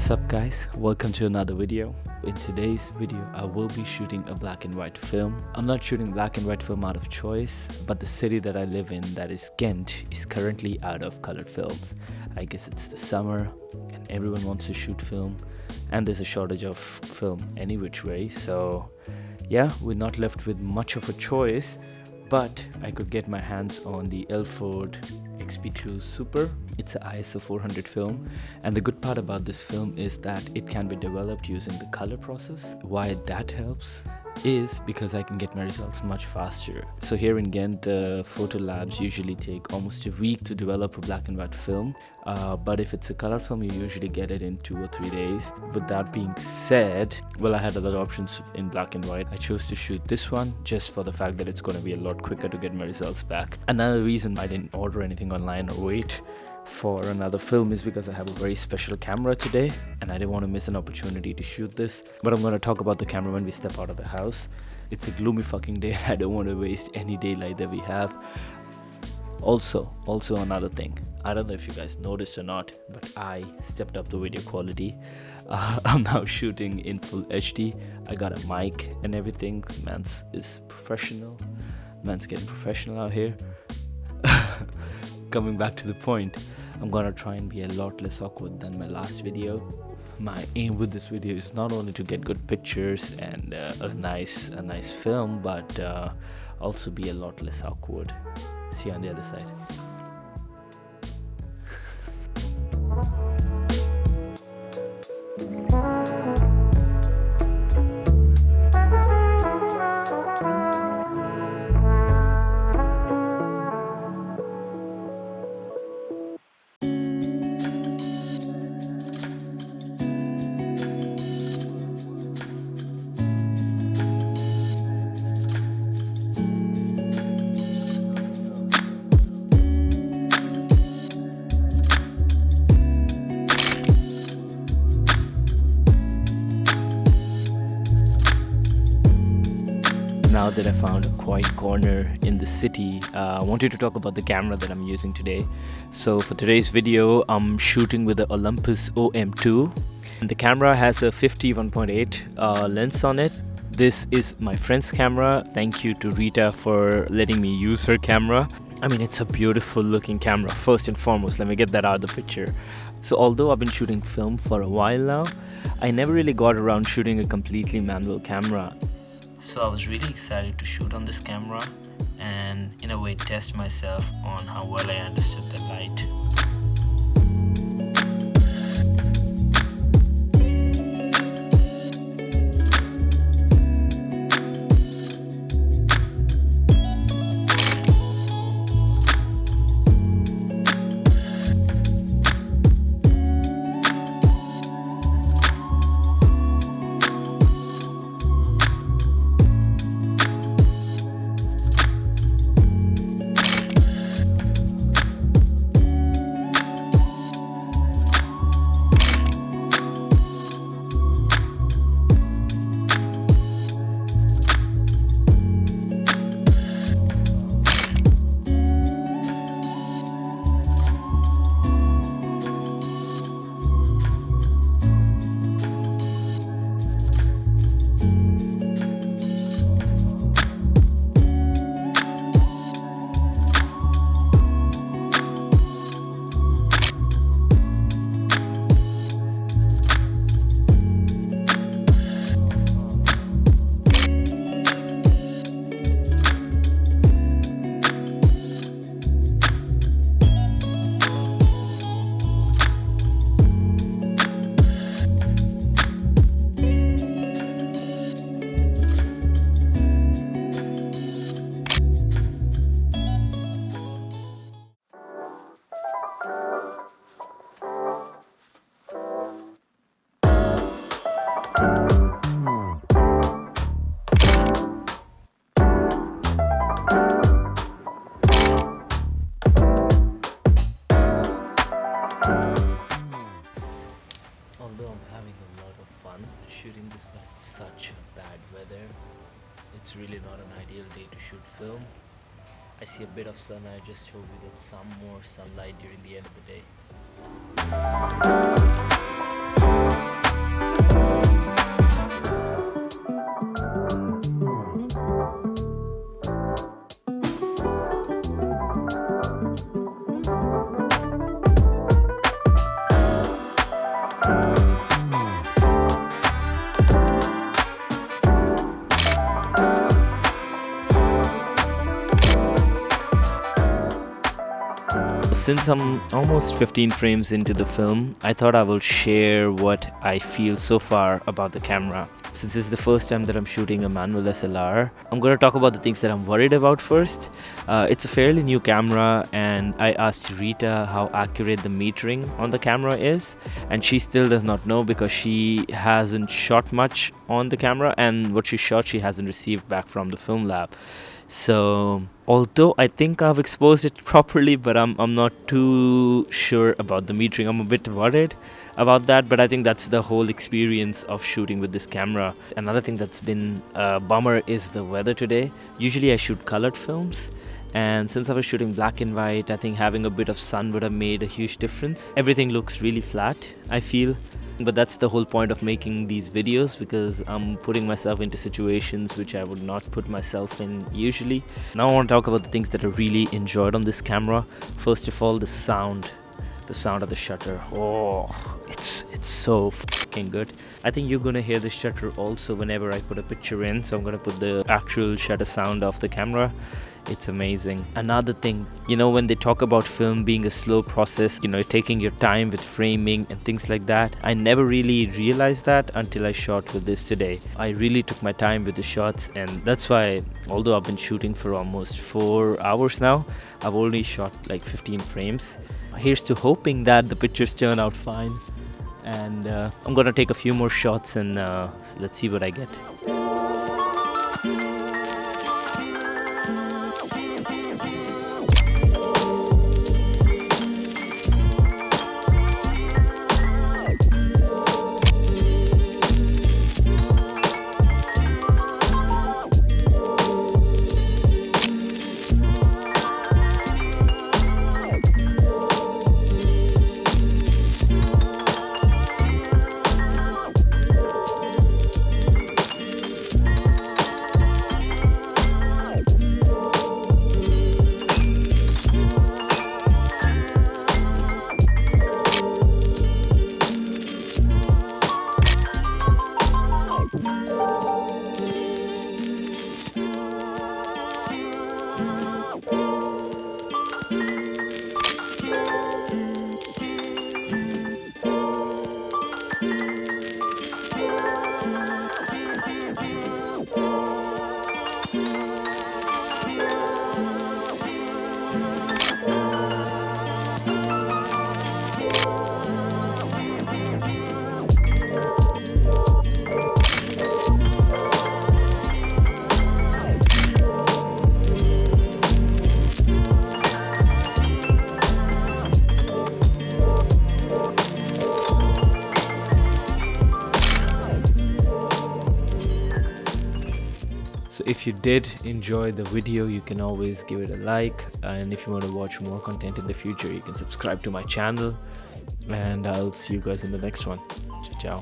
What's up guys, welcome to another video. In today's video I will be shooting a black and white film. I'm not shooting black and white film out of choice, but the city that I live in, that is Ghent, is currently out of colored films. I guess it's the summer and everyone wants to shoot film, and there's a shortage of film any which way, so yeah, we're not left with much of a choice, but I could get my hands on the ILFORD XP2 Super. It's an ISO 400 film, and the good part about this film is that it can be developed using the color process. Why that helps is because I can get my results much faster. So here in Ghent, the photo labs usually take almost a week to develop a black and white film, but if it's a color film you usually get it in 2 or 3 days. With that being said, well, I had other options in black and white. I chose to shoot this one just for the fact that it's going to be a lot quicker to get my results back. Another reason I didn't order anything online or wait for another film is because I have a very special camera today and I didn't want to miss an opportunity to shoot this. But I'm going to talk about the camera when we step out of the house. It's a gloomy fucking day and I don't want to waste any daylight that we have. Also another thing, I don't know if you guys noticed or not, but I stepped up the video quality. I'm now shooting in full HD. I got a mic and everything. Man's is professional. Man's getting professional out here. Coming back to the point, I'm gonna try and be a lot less awkward than my last video. My aim with this video is not only to get good pictures and a nice film, but also be a lot less awkward. See you on the other side. Now that I found a quiet corner in the city, I wanted to talk about the camera that I'm using today. So for today's video, I'm shooting with the Olympus OM-2. And the camera has a 51.8 lens on it. This is my friend's camera. Thank you to Rita for letting me use her camera. I mean, it's a beautiful looking camera. First and foremost, let me get that out of the picture. So although I've been shooting film for a while now, I never really got around shooting a completely manual camera. So I was really excited to shoot on this camera and in a way test myself on how well I understood the light. Although I'm having a lot of fun shooting this, but it's such a bad weather. It's really not an ideal day to shoot film. I see a bit of sun. I just hope we get some more sunlight during the end of the day. since I'm almost 15 frames into the film, I thought I will share what I feel so far about the camera. Since this is the first time that I'm shooting a manual SLR, I'm going to talk about the things that I'm worried about first. It's a fairly new camera, and I asked Rita how accurate the metering on the camera is, and she still does not know because she hasn't shot much on the camera, and what she shot she hasn't received back from the film lab. So although I think I've exposed it properly, but I'm not too sure about the metering. I'm a bit worried about that, but I think that's the whole experience of shooting with this camera. Another thing that's been a bummer is the weather today. Usually I shoot colored films, and since I was shooting black and white, I think having a bit of sun would have made a huge difference. Everything looks really flat, I feel. But that's the whole point of making these videos, because I'm putting myself into situations which I would not put myself in usually. Now I want to talk about the things that I really enjoyed on this camera. First of all, the sound of the shutter. Oh, it's so fucking good. I think you're gonna hear the shutter also whenever I put a picture in, so I'm gonna put the actual shutter sound of the camera. It's amazing. Another thing, when they talk about film being a slow process, taking your time with framing and things like that, I never really realized that until I shot with this today. I really took my time with the shots, and that's why, although I've been shooting for almost 4 hours now, I've only shot like 15 frames. Here's to hoping that the pictures turn out fine, and I'm gonna take a few more shots, and let's see what I get. So if you did enjoy the video, you can always give it a like, and if you want to watch more content in the future, you can subscribe to my channel, and I'll see you guys in the next one. Ciao.